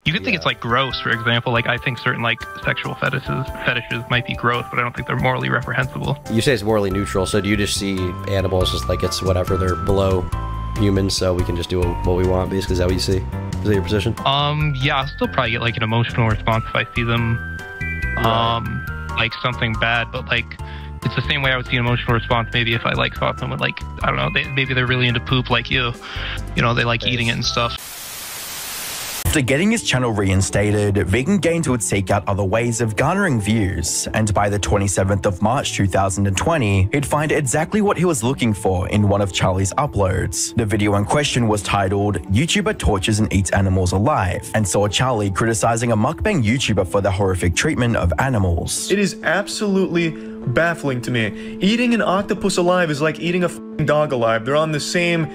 You could think it's like gross, for example. Like I think certain like sexual fetishes might be gross, but I don't think they're morally reprehensible. You say it's morally neutral, so do you just see animals as like it's whatever, they're below humans, so we can just do what we want, basically? Is that what you see? Is that your position? Yeah, I'll still probably get like an emotional response if I see them like something bad, but like it's the same way I would see an emotional response maybe if I like saw someone like, I don't know, maybe they're really into poop like you know, they like eating it and stuff. After getting his channel reinstated, Vegan Gains would seek out other ways of garnering views, and by the 27th of March 2020, he'd find exactly what he was looking for in one of Charlie's uploads. The video in question was titled, "YouTuber Tortures and Eats Animals Alive," and saw Charlie criticizing a mukbang YouTuber for the horrific treatment of animals. It is absolutely baffling to me. Eating an octopus alive is like eating a dog alive. They're on the same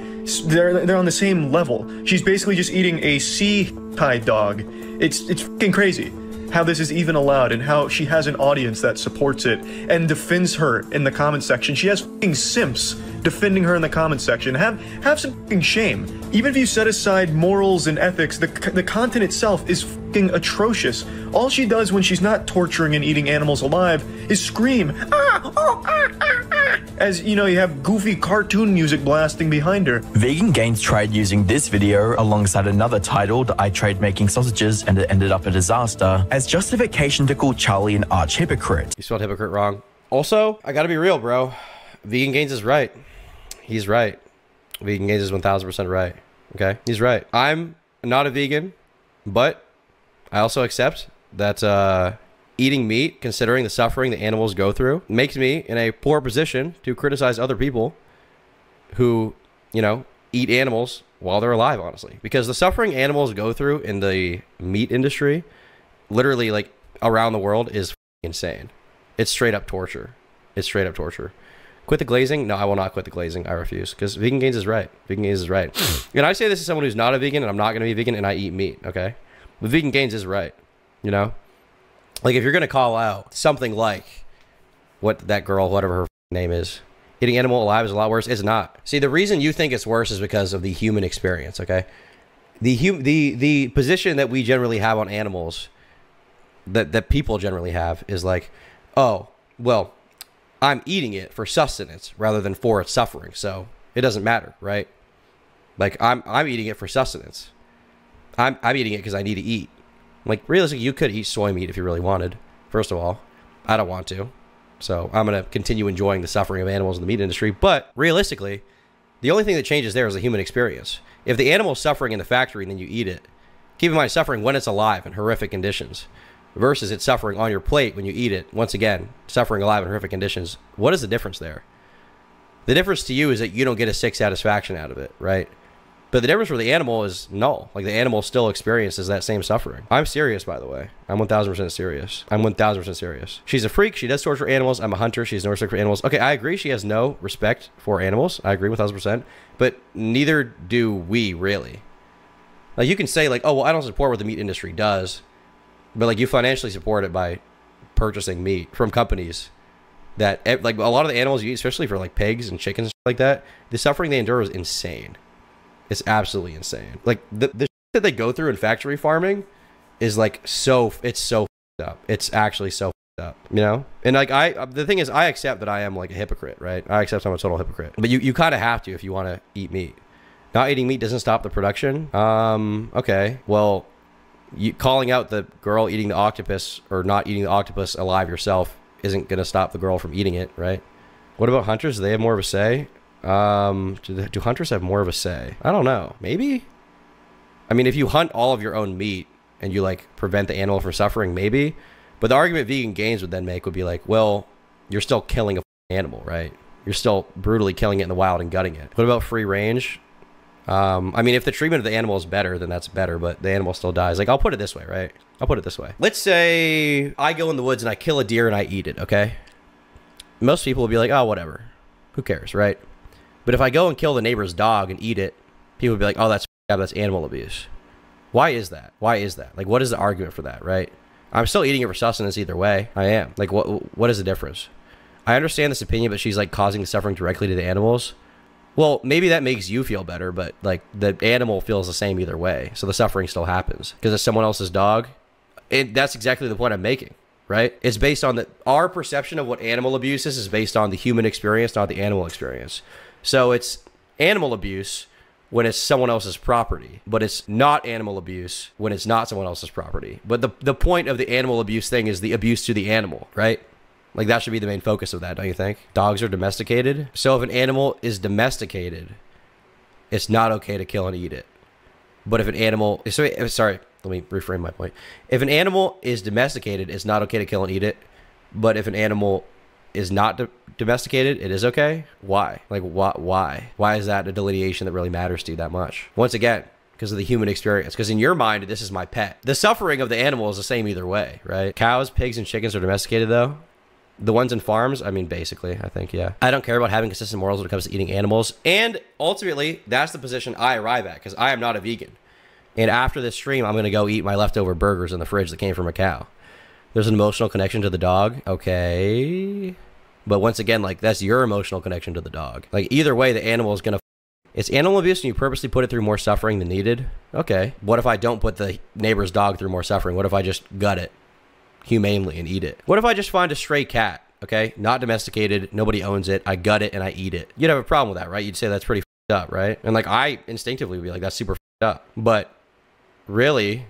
level. She's basically just eating a sea-tied dog. It's fucking crazy how this is even allowed and how she has an audience that supports it and defends her in the comment section. She has fucking simps defending her in the comment section. Have some fucking shame. Even if you set aside morals and ethics, the content itself is fucking atrocious. All she does when she's not torturing and eating animals alive is scream, as, you know, you have goofy cartoon music blasting behind her. Vegan Gains tried using this video alongside another titled, "I Tried Making Sausages and It Ended Up a Disaster," as justification to call Charlie an arch hypocrite. You spelled hypocrite wrong. Also, I gotta be real, bro. Vegan Gains is right. He's right. Vegan Gains is 1000% right. Okay? He's right. I'm not a vegan, but I also accept that eating meat, considering the suffering the animals go through, makes me in a poor position to criticize other people who, you know, eat animals while they're alive, honestly. Because the suffering animals go through in the meat industry, literally, like, around the world, is insane. It's straight up torture. It's straight up torture. Quit the glazing? No, I will not quit the glazing. I refuse. Because Vegan Gains is right. Vegan Gains is right. And I say this as someone who's not a vegan, and I'm not going to be vegan, and I eat meat, okay? But Vegan Gains is right, you know? Like, if you're going to call out something like what that girl, whatever her name is, eating animal alive is a lot worse, it's not. See, the reason you think it's worse is because of the human experience, okay? The position that we generally have on animals, that people generally have, is like, oh, well, I'm eating it for sustenance rather than for its suffering, so it doesn't matter, right? Like, I'm eating it for sustenance. I'm eating it because I need to eat. Like, realistically, you could eat soy meat if you really wanted. First of all, I don't want to. So I'm going to continue enjoying the suffering of animals in the meat industry. But realistically, the only thing that changes there is the human experience. If the animal is suffering in the factory and then you eat it, keep in mind suffering when it's alive in horrific conditions versus it's suffering on your plate when you eat it. Once again, suffering alive in horrific conditions. What is the difference there? The difference to you is that you don't get a sick satisfaction out of it, right? But the difference for the animal is null. Like, the animal still experiences that same suffering. I'm serious, by the way. I'm 1000% serious. I'm 1000% serious. She's a freak. She does torture animals. I'm a hunter. She has no respect for animals. Okay, I agree. She has no respect for animals. I agree 1000%. But neither do we, really. Like, you can say, like, oh, well, I don't support what the meat industry does. But, like, you financially support it by purchasing meat from companies that, like, a lot of the animals you eat, especially for, like, pigs and chickens and shit like that, the suffering they endure is insane. It's absolutely insane. Like, the shit that they go through in factory farming is, like, it's so f***ed up. It's actually so f***ed up, you know? And, like, the thing is, I accept that I am, like, a hypocrite, right? I accept I'm a total hypocrite. But you kind of have to if you want to eat meat. Not eating meat doesn't stop the production. Okay. Well, calling out the girl eating the octopus or not eating the octopus alive yourself isn't going to stop the girl from eating it, right? What about hunters? Do they have more of a say? Do hunters have more of a say? I don't know. Maybe? I mean, if you hunt all of your own meat and you, like, prevent the animal from suffering, maybe. But the argument Vegan Gains would then make would be like, well, you're still killing a animal, right? You're still brutally killing it in the wild and gutting it. What about free range? I mean, if the treatment of the animal is better, then that's better, but the animal still dies. Like, I'll put it this way, right? I'll put it this way. Let's say I go in the woods and I kill a deer and I eat it, okay? Most people will be like, oh, whatever. Who cares, right? But if I go and kill the neighbor's dog and eat it, people will be like, oh, that's animal abuse. Why is that? Why is that? Like, what is the argument for that, right? I'm still eating it for sustenance either way. I am. Like, what is the difference? I understand this opinion, but she's, like, causing the suffering directly to the animals. Well, maybe that makes you feel better, but like the animal feels the same either way. So the suffering still happens because it's someone else's dog. That's exactly the point I'm making, right? It's based on our perception of what animal abuse is based on the human experience, not the animal experience. So it's animal abuse when it's someone else's property, but it's not animal abuse when it's not someone else's property. But the point of the animal abuse thing is the abuse to the animal, right? Like that should be the main focus of that, don't you think? Dogs are domesticated. So if an animal is domesticated, it's not okay to kill and eat it. But if an animal, sorry, let me reframe my point. If an animal is domesticated, it's not okay to kill and eat it. But if an animal is not domesticated, it is okay. Why? Like why? Why is that a delineation that really matters to you that much? Once again, because of the human experience. Because in your mind, this is my pet. The suffering of the animal is the same either way, right? Cows, pigs, and chickens are domesticated though. The ones in farms, I mean, basically, I think, yeah. I don't care about having consistent morals when it comes to eating animals. And ultimately, that's the position I arrive at because I am not a vegan. And after this stream, I'm going to go eat my leftover burgers in the fridge that came from a cow. There's an emotional connection to the dog. Okay. But once again, like, that's your emotional connection to the dog. Like, either way, the animal is going to... It's animal abuse and you purposely put it through more suffering than needed. Okay. What if I don't put the neighbor's dog through more suffering? What if I just gut it humanely and eat it? What if I just find a stray cat, okay? Not domesticated, nobody owns it, I gut it and I eat it? You'd have a problem with that, right? You'd say that's pretty f***ed up, right? And like, I instinctively would be like, that's super f***ed up. But really,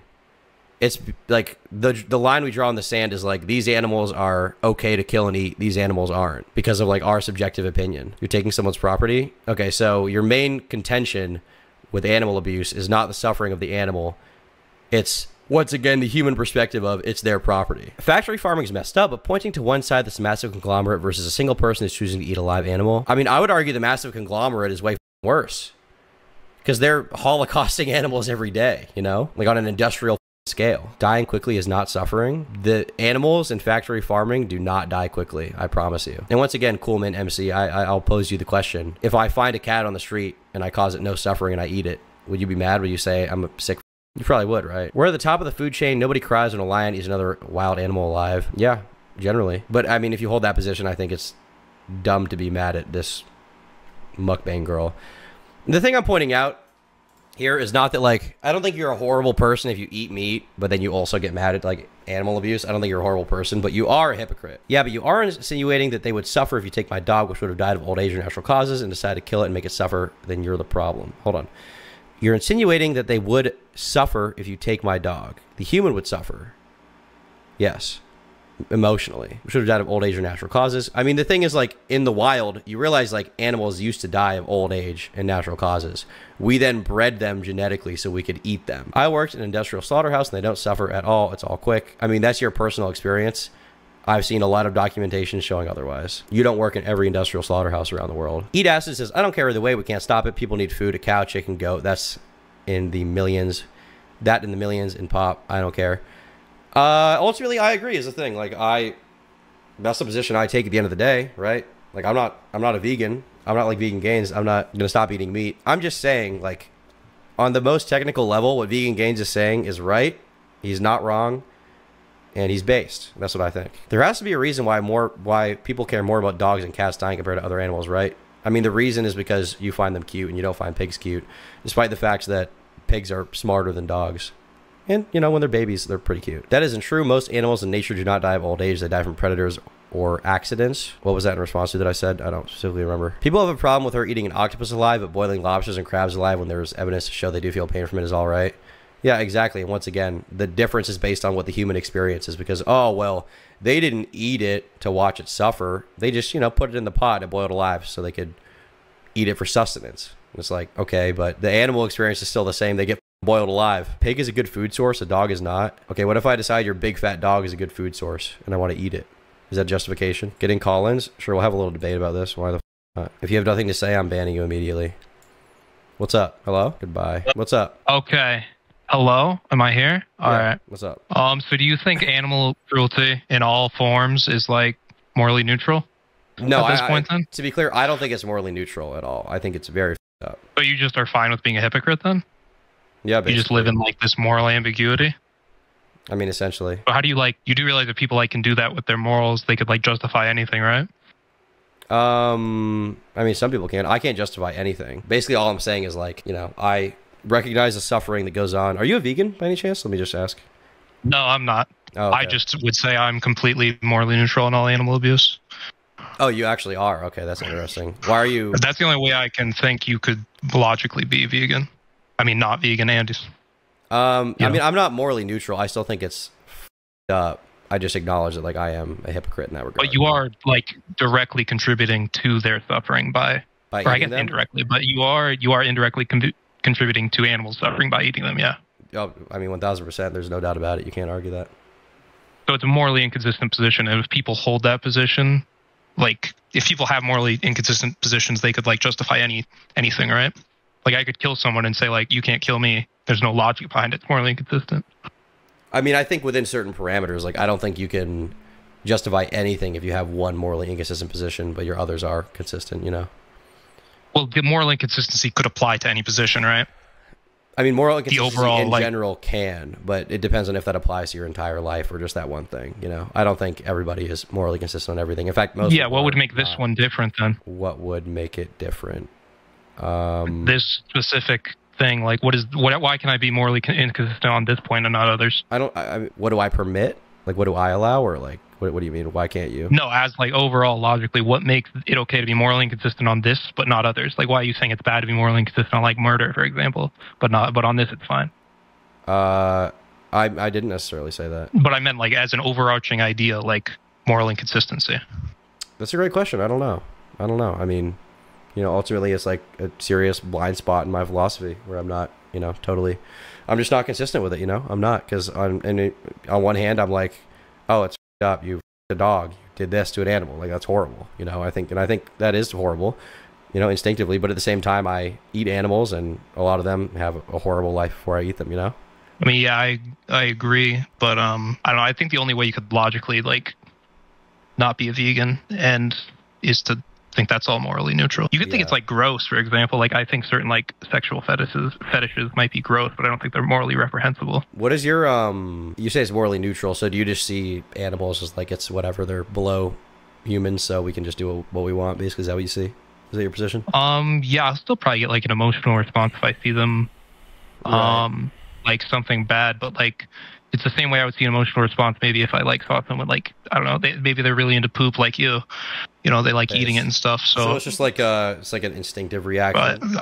it's like the line we draw in the sand is like, these animals are okay to kill and eat, these animals aren't, because of like our subjective opinion. You're taking someone's property. Okay, so your main contention with animal abuse is not the suffering of the animal, it's once again the human perspective of it's their property. Factory farming is messed up, but pointing to one side that's a massive conglomerate versus a single person who's choosing to eat a live animal. I mean, I would argue the massive conglomerate is way worse because they're holocausting animals every day, you know, like on an industrial scale. Dying quickly is not suffering. The animals in factory farming do not die quickly, I promise you. And once again, Coolman MC, I'll pose you the question. If I find a cat on the street and I cause it no suffering and I eat it, would you be mad? Would you say I'm a sick? You probably would, right? We're at the top of the food chain. Nobody cries when a lion eats another wild animal alive. Yeah, generally. But I mean, if you hold that position, I think it's dumb to be mad at this mukbang girl. The thing I'm pointing out here is not that, like, I don't think you're a horrible person if you eat meat, but then you also get mad at, like, animal abuse. I don't think you're a horrible person, but you are a hypocrite. Yeah, but you are insinuating that they would suffer if you take my dog, which would have died of old age or natural causes, and decide to kill it and make it suffer, then you're the problem. Hold on. You're insinuating that they would suffer if you take my dog. The human would suffer. Yes. Emotionally. Which would have died of old age or natural causes. I mean, the thing is, like, in the wild, you realize, like, animals used to die of old age and natural causes. We then bred them genetically so we could eat them. I worked in an industrial slaughterhouse and they don't suffer at all. It's all quick. I mean, that's your personal experience. I've seen a lot of documentation showing otherwise. You don't work in every industrial slaughterhouse around the world. Eat Acid says, I don't care either way. We can't stop it. People need food. A cow, chicken, goat. That's in the millions. That in the millions in pop. I don't care. Ultimately, I agree is the thing. Like, that's the position I take at the end of the day, right? Like, I'm not a vegan. I'm not like Vegan Gains. I'm not going to stop eating meat. I'm just saying, like, on the most technical level, what Vegan Gains is saying is right. He's not wrong. And he's based. That's what I think. There has to be a reason why people care more about dogs and cats dying compared to other animals, right? I mean, the reason is because you find them cute and you don't find pigs cute, despite the fact that pigs are smarter than dogs. And, you know, when they're babies, they're pretty cute. That isn't true. Most animals in nature do not die of old age. They die from predators or accidents. What was that in response to that I said? I don't specifically remember. People have a problem with her eating an octopus alive, but boiling lobsters and crabs alive when there's evidence to show they do feel pain from it is all right. Yeah, exactly. And once again, the difference is based on what the human experience is because, oh, well, they didn't eat it to watch it suffer. They just, you know, put it in the pot and boiled alive so they could eat it for sustenance. And it's like, okay, but the animal experience is still the same. They get boiled alive. Pig is a good food source. A dog is not. Okay, what if I decide your big fat dog is a good food source and I want to eat it? Is that justification? Getting call-ins? Sure, we'll have a little debate about this. Why the f not? If you have nothing to say, I'm banning you immediately. What's up? Hello? Goodbye. What's up? Okay. Hello? Am I here? All right. What's up? So do you think animal cruelty in all forms is, like, morally neutral? No, at this point, then? To be clear, I don't think it's morally neutral at all. I think it's very f***ed up. But you just are fine with being a hypocrite, then? Yeah, basically. You just live in, like, this moral ambiguity? I mean, essentially. But how do you, like, you do realize that people, like, can do that with their morals. They could, like, justify anything, right? I mean, some people can. I can't justify anything. Basically, all I'm saying is like, you know, I recognize the suffering that goes on. Are you a vegan by any chance? Let me just ask. No, I'm not. Oh, okay. I just would say I'm completely morally neutral on all animal abuse. Oh, you actually are. Okay, that's interesting. Why are you? That's the only way I can think you could logically be vegan. I mean, not vegan, and I mean, I'm not morally neutral. I still think it's f***ed up. I just acknowledge that like I am a hypocrite in that regard. But you are like directly contributing to their suffering by or I guess them? indirectly, but you are indirectly contributing to animals suffering by eating them. Yeah. Oh, I mean, 1,000%. There's no doubt about it. You can't argue that. So it's a morally inconsistent position, and if people hold that position, like if people have morally inconsistent positions, they could like justify anything, right? Like I could kill someone and say like you can't kill me. There's no logic behind it. It's morally inconsistent. I mean, I think within certain parameters, like I don't think you can justify anything if you have one morally inconsistent position, but your others are consistent, you know? Well, the moral inconsistency could apply to any position, right? I mean, moral inconsistency overall, in like, general can, but it depends on if that applies to your entire life or just that one thing, you know? I don't think everybody is morally consistent on everything. In fact, most Yeah, what would make this one different then? What would make it different? This specific thing, like why can I be morally inconsistent on this point and not others? What do I permit? Like, what do I allow? Or like, what do you mean? Why can't you? No, as like overall logically, what makes it okay to be morally inconsistent on this but not others? Like, why are you saying it's bad to be morally inconsistent on like murder, for example, but on this it's fine? I didn't necessarily say that. But I meant like as an overarching idea, like moral inconsistency. That's a great question. I don't know. I mean, you know, ultimately it's like a serious blind spot in my philosophy where I'm not, you know, totally, I'm just not consistent with it, you know? I'm not, because on one hand, I'm like, oh, it's f***ed up. You f***ed a dog. You did this to an animal. Like, that's horrible, you know? I think that is horrible, you know, instinctively. But at the same time, I eat animals, and a lot of them have a horrible life before I eat them, you know? I mean, yeah, I agree. But, I don't know. I think the only way you could logically, like, not be a vegan is to think that's all morally neutral. You could think it's like gross, for example. Like I think certain like sexual fetishes might be gross, but I don't think they're morally reprehensible. What is your you say it's morally neutral, so do you just see animals as like it's whatever, they're below humans, so we can just do what we want, basically? Is that what you see? Is that your position? Yeah, I'll still probably get like an emotional response if I see them like something bad, but like it's the same way I would see an emotional response maybe if I like saw someone like, I don't know, maybe they're really into poop like you know, they like eating it and stuff. So it's just like it's like an instinctive reaction.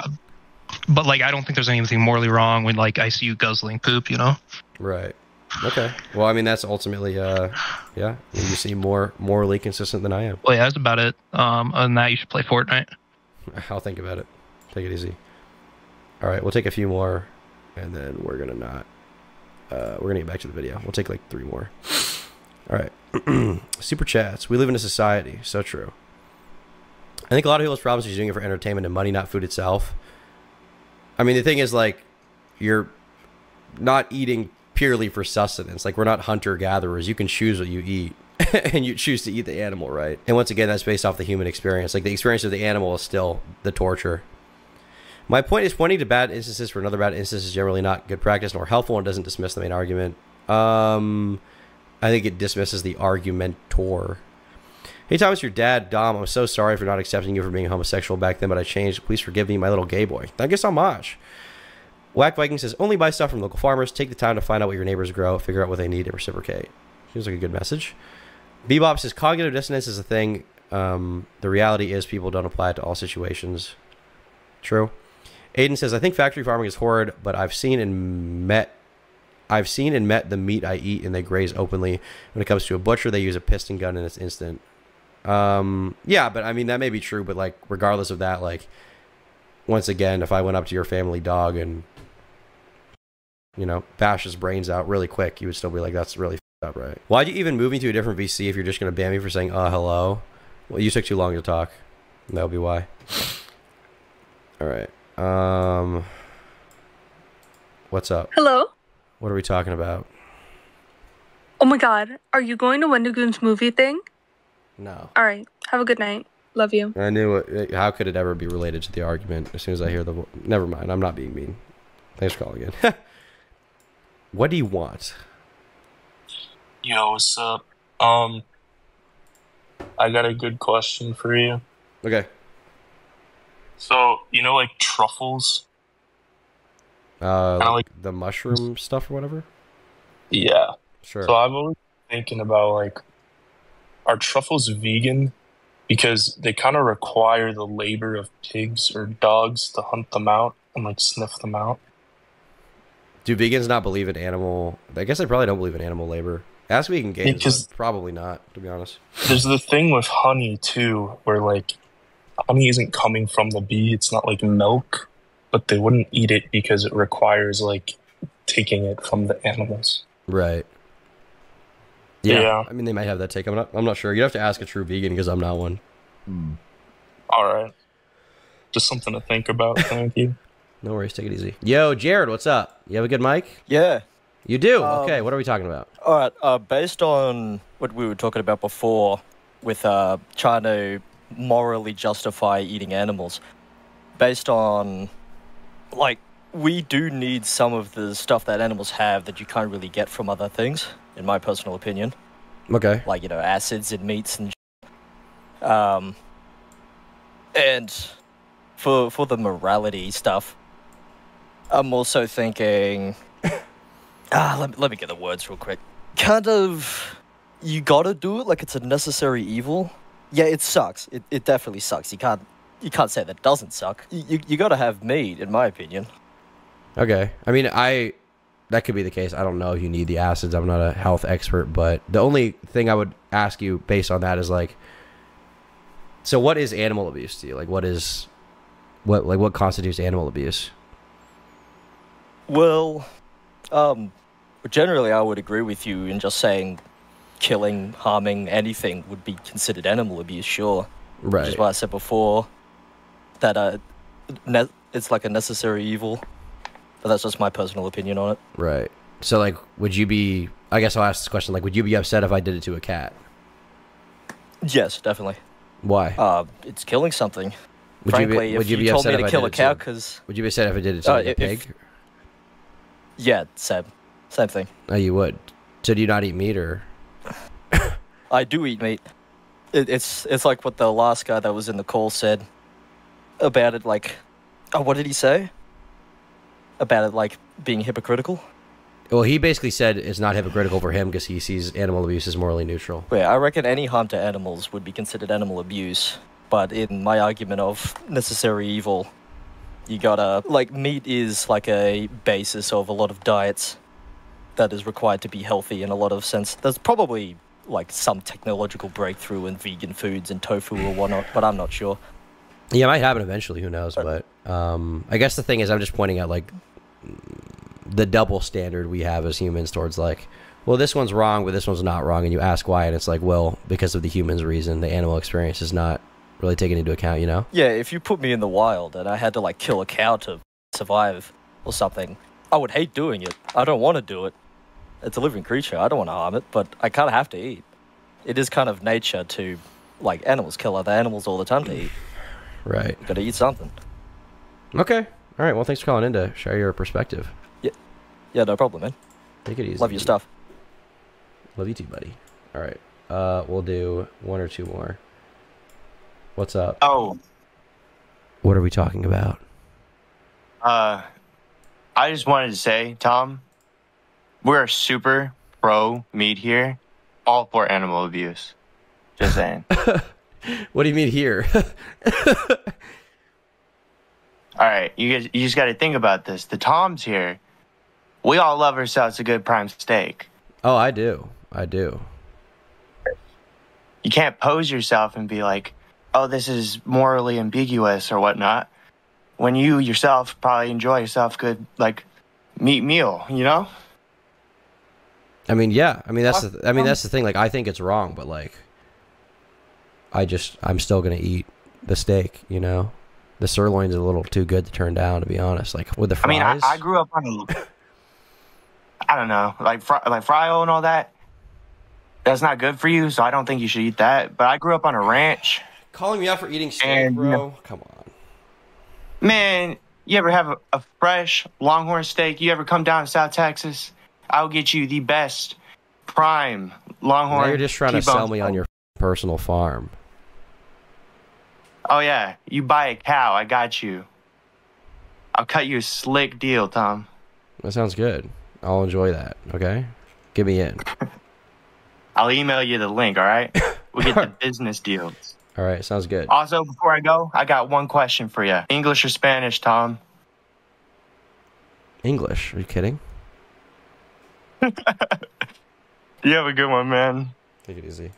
But like I don't think there's anything morally wrong when like I see you guzzling poop, you know? Right. Okay. Well, I mean that's ultimately yeah, you seem more morally consistent than I am. Well, yeah, that's about it. Other than that, you should play Fortnite. I'll think about it. Take it easy. All right, we'll take a few more, and then we're gonna get back to the video. We'll take like 3 more. All right. Super chats. We live in a society. So true. I think a lot of people's problems is doing it for entertainment and money, not food itself. I mean, the thing is, like, you're not eating purely for sustenance. Like, we're not hunter-gatherers. You can choose what you eat, and you choose to eat the animal, right? And once again, that's based off the human experience. Like, the experience of the animal is still the torture. My point is pointing to bad instances for another bad instance is generally not good practice nor helpful and doesn't dismiss the main argument. I think it dismisses the argumentor. Hey, Tom, it's your dad, Dom. I'm so sorry for not accepting you for being homosexual back then, but I changed. Please forgive me, my little gay boy. Thank you so much. Whack Viking says, only buy stuff from local farmers. Take the time to find out what your neighbors grow. Figure out what they need and reciprocate. Seems like a good message. Bebop says, cognitive dissonance is a thing. The reality is people don't apply it to all situations. True. Aiden says, I think factory farming is horrid, but I've seen and met the meat I eat, and they graze openly. When it comes to a butcher, they use a piston gun and it's instant. Yeah, but I mean, that may be true, but like, regardless of that, like, once again, if I went up to your family dog and, you know, bash his brains out really quick, you would still be like, that's really f***ed up, right? Why'd you even move me to a different VC if you're just going to ban me for saying, hello? Well, you took too long to talk. That'll be why. All right. What's up? Hello? What are we talking about? Oh my god, are you going to Wendigoon's movie thing? No. Alright, have a good night. Love you. I knew it. How could it ever be related to the argument as soon as I hear the... Never mind, I'm not being mean. Thanks for calling in. What do you want? Yo, what's up? I got a good question for you. Okay. So, you know, like truffles? Like like- the mushroom stuff or whatever? Yeah. Sure. So I've always been thinking about, like, are truffles vegan? Because they kind of require the labor of pigs or dogs to hunt them out and, like, sniff them out. Do vegans not believe in animal... I guess they probably don't believe in animal labor. Ask vegan games, Because- but probably not, to be honest. There's the thing with honey, too, where, like, honey isn't coming from the bee. It's not like milk, but they wouldn't eat it because it requires, like, taking it from the animals. Right. Yeah. Yeah. I mean, they might have that take. I'm not sure. You have to ask a true vegan because I'm not one. All right. Just something to think about. Thank you. No worries. Take it easy. Yo, Jared, what's up? You have a good mic? Yeah. You do? Okay, what are we talking about? All right. Based on what we were talking about before with trying to morally justify eating animals, based on, like, we do need some of the stuff that animals have that you can't really get from other things, in my personal opinion. Okay. Like, you know, acids in meats and and for the morality stuff, I'm also thinking let me get the words real quick. Kind of, you gotta do it like it's a necessary evil. Yeah, it sucks. It definitely sucks. You can't say that it doesn't suck. You gotta have meat, in my opinion. Okay. I mean, that could be the case. I don't know if you need the acids. I'm not a health expert, but the only thing I would ask you based on that is, like, so what is animal abuse to you? Like, what constitutes animal abuse? Well, generally I would agree with you in just saying killing, harming anything would be considered animal abuse, sure. Right. Which is why I said before that it's like a necessary evil. But that's just my personal opinion on it. Right. So, like, would you be... I guess I'll ask this question. Like, would you be upset if I did it to a cat? Yes, definitely. Why? It's killing something. Would Frankly, would if you be told me upset to if I kill did a it cow, to- because... Would you be upset if I did it to like, a pig? Yeah, same thing. Oh, you would. So do you not eat meat, or... I do eat meat. It's like what the last guy that was in the call said about it, like... Oh, what did he say? About it, like, being hypocritical? Well, he basically said it's not hypocritical for him because he sees animal abuse as morally neutral. Yeah, I reckon any harm to animals would be considered animal abuse. But in my argument of necessary evil, you gotta... Like, meat is like a basis of a lot of diets that is required to be healthy in a lot of sense. There's probably, like, some technological breakthrough in vegan foods and tofu or whatnot, but I'm not sure. Yeah, it might happen eventually. Who knows? But I guess the thing is, I'm just pointing out, like, the double standard we have as humans towards, like, well, this one's wrong, but this one's not wrong, and you ask why, and it's like, well, because of the human's reason, the animal experience is not really taken into account, you know? Yeah, if you put me in the wild and I had to, like, kill a cow to survive or something, I would hate doing it. I don't want to do it. It's a living creature. I don't want to harm it, but I kind of have to eat. It is kind of nature to, like, animals kill other animals all the time to eat. Right. You gotta eat something. Okay. All right. Well, thanks for calling in to share your perspective. Yeah, no problem, man. Take it easy. Love your stuff. Love you too, buddy. All right. We'll do one or two more. What's up? Oh, What are we talking about? I just wanted to say, Tom, we're super pro meat here, all for animal abuse. Just saying. What do you mean here? All right, you just got to think about this. The Toms here, we all love ourselves a good prime steak. Oh, I do. I do. You can't pose yourself and be like, oh, this is morally ambiguous or whatnot, when you yourself probably enjoy yourself good, like, meat meal, you know? I mean, yeah. I mean, that's the thing. Like, I think it's wrong, but, like, I'm still gonna eat the steak. You know, the sirloin's a little too good to turn down, to be honest. Like with the fries. I mean, I grew up on, I don't know, like fry oil and all that. That's not good for you, so I don't think you should eat that. But I grew up on a ranch. Calling me out for eating steak, And, bro? Come on. Man, you ever have a fresh Longhorn steak? You ever come down to South Texas? I'll get you the best prime Longhorn. Now you're just trying to T-bone sell me on your personal farm. Oh yeah, you buy a cow, I got you. I'll cut you a slick deal, Tom. That sounds good. I'll enjoy that. Okay, get me in. I'll email you the link. All right, we'll get the business deals. All right, sounds good. Also, before I go, I got one question for you. English or Spanish, Tom? English? Are you kidding? You have a good one, man. Take it easy.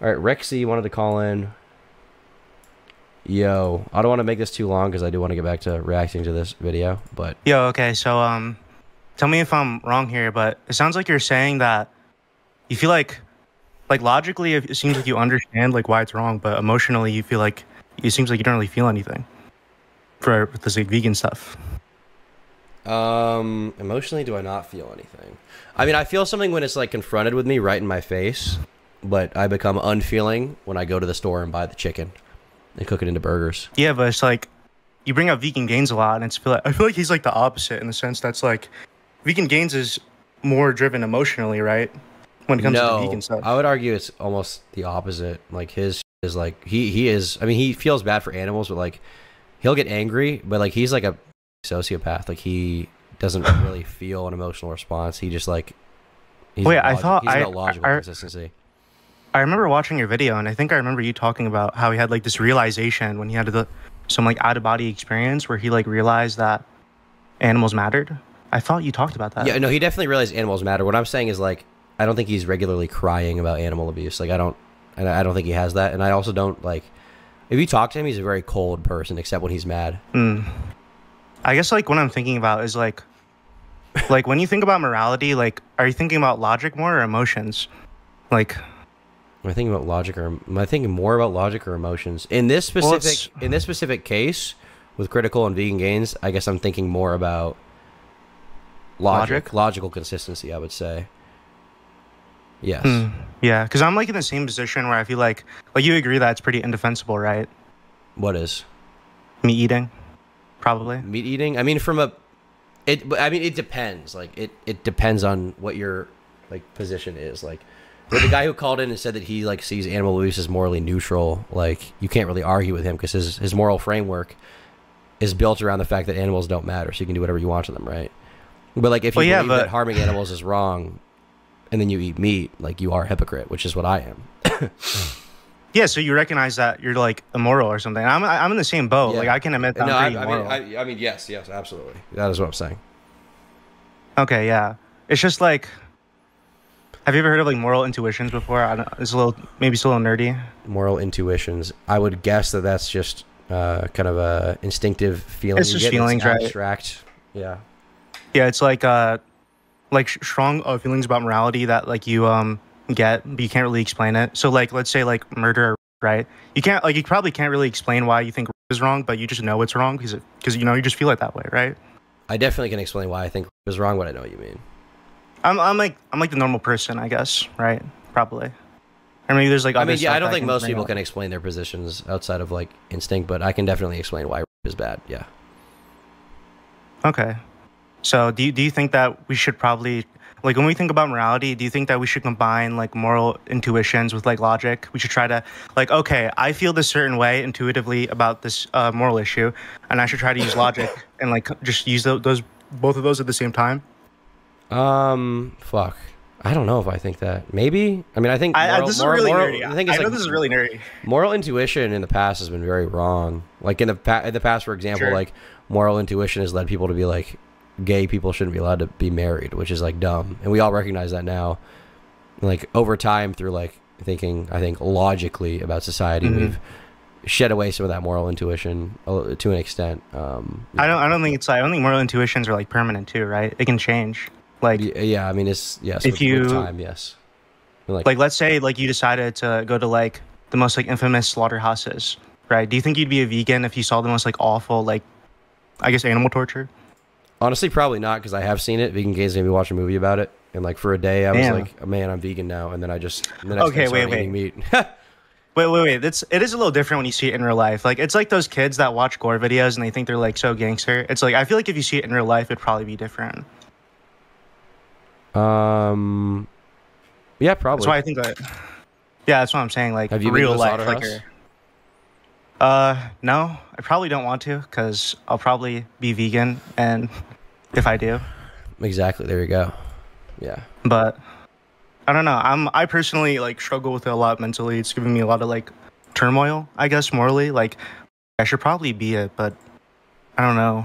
All right, Rexy wanted to call in. Yo, I don't want to make this too long because I do want to get back to reacting to this video, but Yo, okay, so tell me if I'm wrong here, but it sounds like you're saying that you feel like logically it seems like you understand like why it's wrong, but emotionally you feel like it seems like you don't really feel anything for this like vegan stuff. Emotionally, do I not feel anything? I mean, I feel something when it's like confronted with me right in my face, but I become unfeeling when I go to the store and buy the chicken and cook it into burgers. Yeah, but it's like you bring up Vegan Gains a lot, and I feel like he's like the opposite in the sense that's like Vegan Gains is more driven emotionally, right? When it comes to the vegan stuff. I would argue it's almost the opposite. Like his is like he is. I mean, he feels bad for animals, but like he'll get angry, but like he's like a sociopath. Like he doesn't really feel an emotional response. He just like he's Wait, I thought he's got logical consistency. I remember watching your video, and I think I remember you talking about how he had like this realization when he had some like out of body experience where he like realized that animals mattered. I thought you talked about that. Yeah, no, he definitely realized animals matter. What I'm saying is like I don't think he's regularly crying about animal abuse. Like I don't think he has that, and I also don't like. If you talk to him, he's a very cold person, except when he's mad. I guess like what I'm thinking about is like when you think about morality, like are you thinking about logic more or emotions? Like, am I thinking about logic or am I thinking more about logic or emotions? In this specific case with Critical and Vegan Gains, I guess I'm thinking more about logical consistency. I would say. Yes. Yeah, because I'm like in the same position where I feel like you agree that it's pretty indefensible, right? What is? Meat eating, probably. Meat eating. I mean, it depends. Like it depends on what your like position is. Like with the guy who called in and said that he like sees animal abuse as morally neutral. Like you can't really argue with him because his moral framework is built around the fact that animals don't matter, so you can do whatever you want to them, right? But like if you believe that harming animals is wrong, and then you eat meat, like you are a hypocrite, which is what I am. Yeah, so you recognize that you're like immoral or something. I'm in the same boat. Yeah. Like I can admit that I'm pretty immoral. I mean, yes, absolutely. That is what I'm saying. Okay, yeah. It's just like, have you ever heard of like moral intuitions before? It's maybe it's a little nerdy. Moral intuitions. I would guess that that's just kind of a instinctive feeling. It's just feelings, right? Abstract. Yeah. Yeah, it's like strong feelings about morality that like you get, but you can't really explain it. So like let's say like murder, right? You probably can't really explain why you think is wrong, but you just know it's wrong because you just feel it that way, right? I definitely can explain why I think is wrong, but I know what you mean. I'm like the normal person, I guess, right? Probably. Or maybe there's like I don't think most people can explain their positions outside of like instinct, but I can definitely explain why is bad. Yeah. Okay. So do you think that we should probably, like when we think about morality, do you think that we should combine like moral intuitions with like logic? We should try to like, okay, I feel this certain way intuitively about this moral issue, and I should try to use logic and like just use both of those at the same time? Fuck. I don't know if I think that. Maybe. I mean, I think this is really nerdy. I know this is really nerdy. Moral intuition in the past has been very wrong. Like in the past, for example, like moral intuition has led people to be like, gay people shouldn't be allowed to be married, which is like dumb, and we all recognize that now. Like over time, through like thinking, I think logically about society, we've shed away some of that moral intuition to an extent. I don't think moral intuitions are like permanent too, right? It can change. Like yeah, I mean it's if with time, yes. Like let's say like you decided to go to like the most like infamous slaughterhouses, right? Do you think you'd be a vegan if you saw the most like awful like, I guess, animal torture? Honestly, probably not, because I have seen it. Vegan Gains made me watch a movie about it, and like for a day, I was like, "Man, I'm vegan now," and then I just eating meat. wait. It is a little different when you see it in real life. Like it's like those kids that watch gore videos and they think they're like so gangster. It's like I feel like if you see it in real life, it'd probably be different. Yeah, probably. That's why I think that. Yeah, that's what I'm saying. Like have you real been to a life, slaughterhouse? No, I probably don't want to because I'll probably be vegan, and if I do, Exactly. There you go. Yeah. but I don't know. I personally like struggle with it a lot mentally. It's giving me a lot of like turmoil, I guess, morally. Like I should probably be it, but I don't know.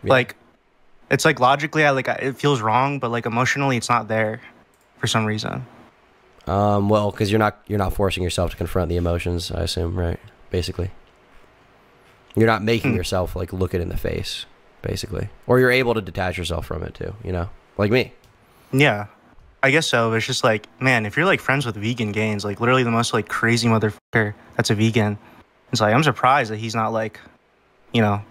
Yeah. Like it's like logically, it feels wrong, but like emotionally, it's not there for some reason. Well, because you're not forcing yourself to confront the emotions, I assume, right? Basically, you're not making yourself like look it in the face, basically, or you're able to detach yourself from it too. You know, like me. Yeah, I guess so. It's just like, man, if you're like friends with Vegan Gains, like literally the most like crazy motherfucker that's a vegan, it's like I'm surprised that he's not like, you know,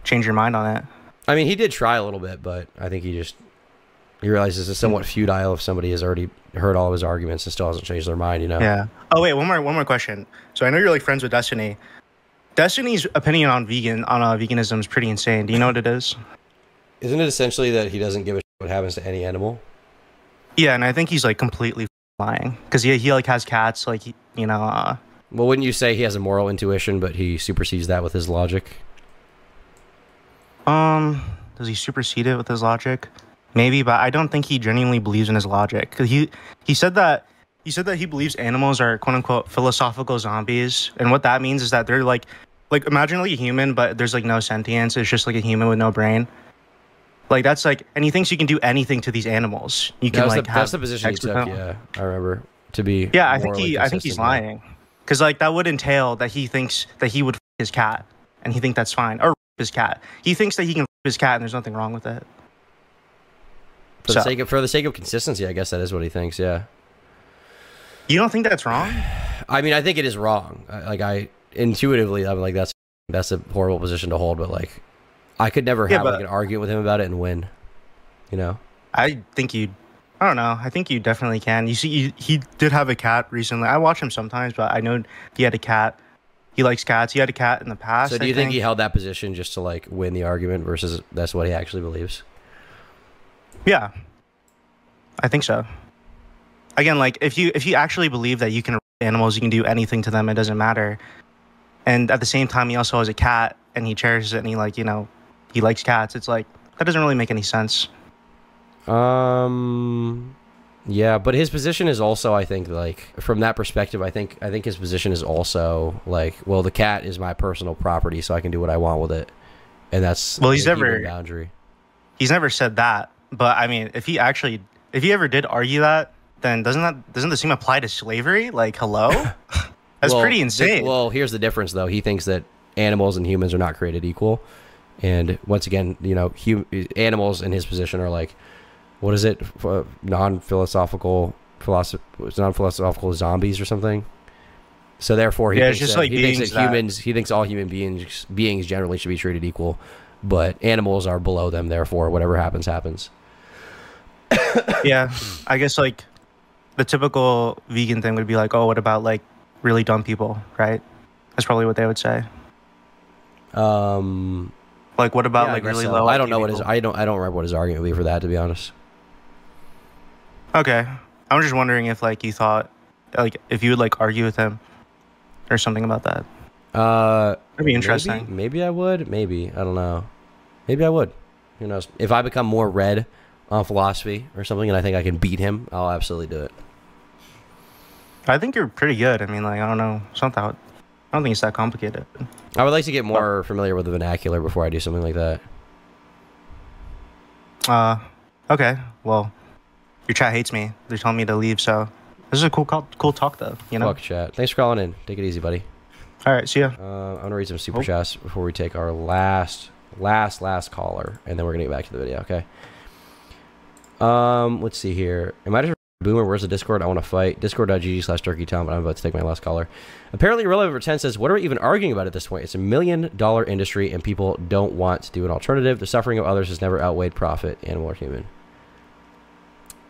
change your mind on it. I mean, he did try a little bit, but I think he realizes it's somewhat futile if somebody has already heard all of his arguments and still hasn't changed their mind. You know? Yeah. Oh wait, one more question. So I know you're like friends with Destiny. Destiny's opinion on veganism is pretty insane. Do you know what it is? Isn't it essentially that he doesn't give a shit what happens to any animal? Yeah, and I think he's like completely lying because he like has cats, like you know. Well, wouldn't you say he has a moral intuition, but he supersedes that with his logic? Does he supersede it with his logic? Maybe, but I don't think he genuinely believes in his logic. Because he said that he believes animals are quote unquote philosophical zombies, and what that means is that they're like imagine like a human, but there's like no sentience. It's just like a human with no brain. Like that's like, and he thinks you can do anything to these animals. You can That's the position he took. Yeah, I remember to be. Yeah, I think he's consistent, lying. Because like that would entail that he thinks that he would f his cat, and he thinks that's fine, or his cat. He thinks that he can f his cat, and there's nothing wrong with it. For the sake of consistency, I guess that is what he thinks. Yeah. You don't think that's wrong? I mean, I think it is wrong. I intuitively, I'm like that's a horrible position to hold, but like, I could never have like an argument with him about it and win. You know. I don't know. I think you definitely can. You see, he did have a cat recently. I watch him sometimes, but I know he had a cat. He likes cats. He had a cat in the past. So do you think he held that position just to like win the argument versus that's what he actually believes? Yeah, I think so. Again, like if you actually believe that you can animals, you can do anything to them, it doesn't matter. And at the same time, he also has a cat, and he cherishes it, and he like he likes cats. It's like that doesn't really make any sense. Yeah, but his position is also, I think, like from that perspective, I think his position is also like, well, the cat is my personal property, so I can do what I want with it, and that's he's never boundary. He's never said that, but I mean, if he ever did argue that, then doesn't the same apply to slavery? Like, hello, that's pretty insane. Well, here's the difference, though. He thinks that animals and humans are not created equal, and once again, you know, animals in his position are like, what is it? Non-philosophical zombies or something. So therefore, he thinks he thinks all human beings generally should be treated equal, but animals are below them. Therefore, whatever happens. Yeah, I guess like the typical vegan thing would be like, oh, what about like really dumb people, right? That's probably what they would say. Like, what about like really low? I don't know what I don't remember what his argument would be for that, to be honest. Okay, I'm just wondering if like you thought, like if you would like argue with him or something about that. That'd be interesting. Maybe I would. Maybe I don't know. Maybe I would. Who knows? If I become more read on philosophy or something, and I think I can beat him, I'll absolutely do it. I think you're pretty good. I mean, like I don't know, I don't think it's that complicated. I would like to get more familiar with the vernacular before I do something like that. Okay. Well, your chat hates me. They're telling me to leave, so this is a cool talk, though. You know. Fuck chat. Thanks for calling in. Take it easy, buddy. All right. See ya. I'm gonna read some super chats before we take our last caller, and then we're gonna get back to the video. Okay. Let's see here. Am I just Boomer? Where's the Discord? I want to fight. Discord.gg/turkeytom. I'm about to take my last caller. Apparently, Relevant 10 says, what are we even arguing about at this point? It's $1 million industry, and people don't want to do an alternative. The suffering of others has never outweighed profit, animal or human.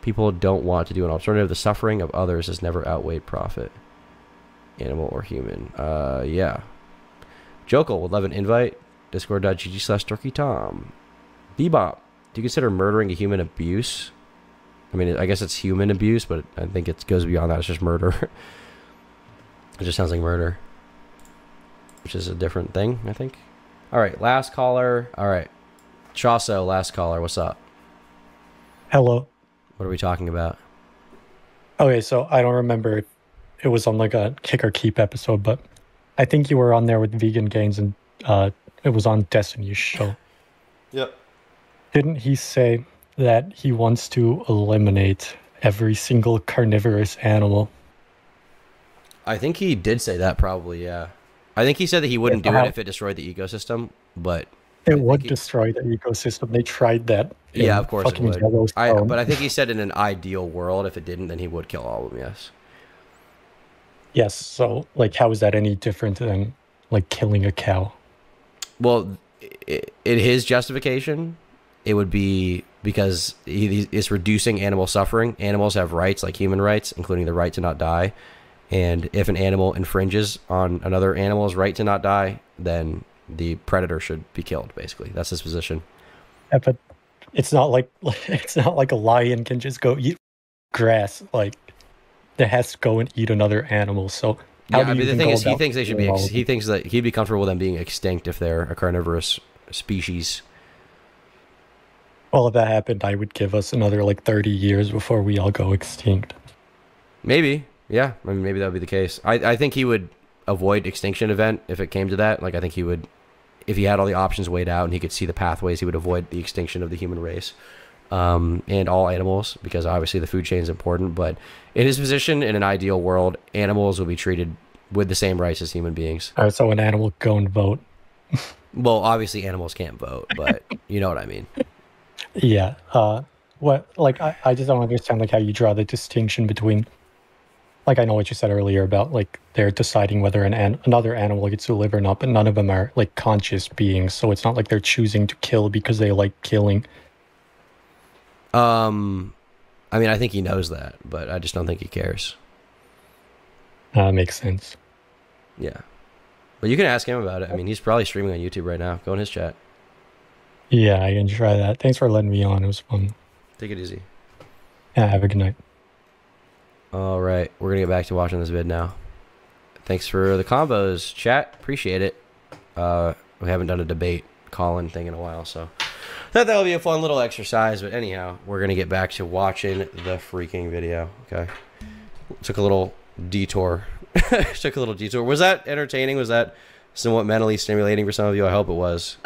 People don't want to do an alternative. The suffering of others has never outweighed profit, animal or human. Yeah. Jokel would love an invite. Discord.gg/turkeytom. Bebop. Do you consider murdering a human abuse? I mean, I guess it's human abuse, but I think it goes beyond that. It's just murder. It just sounds like murder. which is a different thing, I think. All right, last caller. All right, Chasso, last caller. What's up? Hello. What are we talking about? Okay, so I don't remember if it was on like a Kick or Keep episode, but I think you were on there with Vegan Gains, and it was on Destiny's show. Yep. Didn't he say that he wants to eliminate every single carnivorous animal? I think he did say that, probably, yeah. I think he said that he wouldn't do it if it destroyed the ecosystem, but... It would destroy the ecosystem. They tried that. Yeah, of course it would. Yellowstone. But I think he said in an ideal world, if it didn't, then he would kill all of them, yes. Yes, so, like, how is that any different than, like, killing a cow? Well, in his justification, it would be because he is reducing animal suffering. Animals have rights, like human rights, including the right to not die. And if an animal infringes on another animal's right to not die, then the predator should be killed, basically. That's his position. Yeah, but it's not like a lion can just go eat grass. Like, it has to go and eat another animal. So how yeah, I mean, the thing is, he thinks they should be. He thinks that he'd be comfortable with them being extinct if they're a carnivorous species. Well, if that happened, I would give us another like 30 years before we all go extinct. Maybe, yeah. I mean, maybe that would be the case. I think he would avoid extinction event if it came to that. Like, I think he would, if he had all the options weighed out and he could see the pathways, he would avoid the extinction of the human race. And all animals, because obviously the food chain is important. But in his position, in an ideal world, animals will be treated with the same rights as human beings. All right, so an animal go and vote. Well, obviously animals can't vote, but you know what I mean. Yeah. What? Like, I just don't understand like how you draw the distinction between. Like, I know what you said earlier about like they're deciding whether another animal gets to live or not, but none of them are like conscious beings, so it's not like they're choosing to kill because they like killing. I mean, I think he knows that, but I just don't think he cares. Makes sense. Yeah. But you can ask him about it. I mean, he's probably streaming on YouTube right now. Go in his chat. Yeah, I can try that. Thanks for letting me on. It was fun. Take it easy. Yeah, have a good night. All right. We're going to get back to watching this vid now. Thanks for the combos, chat. Appreciate it. We haven't done a debate call-in thing in a while, so thought that would be a fun little exercise. But anyhow, we're going to get back to watching the freaking video. Okay. Took a little detour. Was that entertaining? Was that somewhat mentally stimulating for some of you? I hope it was.